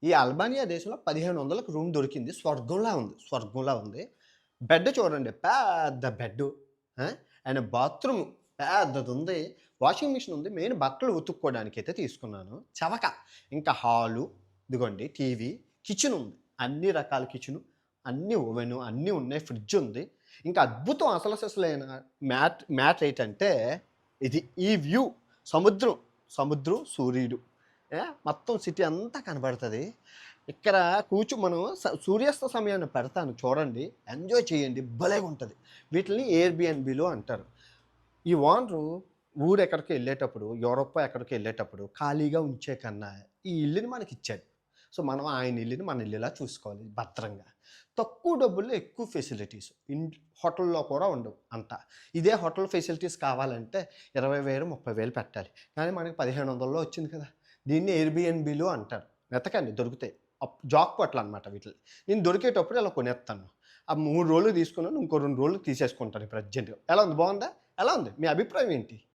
ఈ అల్బానియా దేశంలో 1500కి రూమ్ దొరికింది. స్వర్గంలా ఉంది. స్వర్గంలా ఉంది. బెడ్ చూడండి పెద్ద బెడ్డు. ఆ! అండ్ బాత్రూమ్ పెద్దదుంది. వాషింగ్ మిషన్ ఉంది. మెయిన్ బట్టలు ఉతుక్కోవడానికైతే తీసుకున్నాను. చవక. ఇంకా హాలు, ఇదిగోండి టీవీ, కిచెన్ ఉంది. అన్ని రకాల కిచెను, అన్ని ఓవెను, అన్నీ ఉన్నాయి. ఫ్రిడ్జ్ ఉంది. ఇంకా అద్భుతం అసలైన మ్యాటర్ ఏంటంటే ఇది ఈ వ్యూ సముద్రం, సముద్రం, సూర్యుడు. మొత్తం సిటీ అంతా కనబడతది. ఇక్కడ మనం సూర్యాస్త సమయాన్ని పెడతాను చూడండి. ఎంజాయ్ చేయండి. భలేగుంటది. వీటిల్ని ఎయిర్‌బిఎన్‌బిలు అంటారు. ఈ ఓనరు ఊరెక్కడికో ఎళ్ళేటప్పుడు, యూరోపో ఎక్కడికో ఎళ్ళేటప్పుడు ఖాళీగా ఉంచే కన్నా ఈ ఇల్లుని మనకిచ్చాడు. సో, మనం ఆయన ఇల్లుని మన ఇల్లులా చూసుకోవాలి భద్రంగా. తక్కువ డబ్బుల్లో ఎక్కువ ఫెసిలిటీస్. హోటల్‌లో కూడా ఉండవు అంతా. ఇదే హోటల్ ఫెసిలిటీస్ కావాలంటే 20,000, 30,000 పెట్టాలి. కానీ మనకి 1500లో వచ్చింది కదా! దీన్ని ఎయిర్‌బిఎన్‌బిలు అంటారు. వెతకండి దొరుకుతాయి. జాక్‌పాట్‌లనమాట వీటిల్ని. నేను దొరికేటప్పుడు ఇలా కొనేత్తాను. ఆ 3 రోజులు తీసుకున్నాను. ఇంకో 2 రోజులు తీసేసుకుంటాను ఇప్పుడు అర్జెంట్‌గా. ఎలా ఉంది? బావుందా? ఎలా ఉంది? మీ అభిప్రాయం ఏంటి?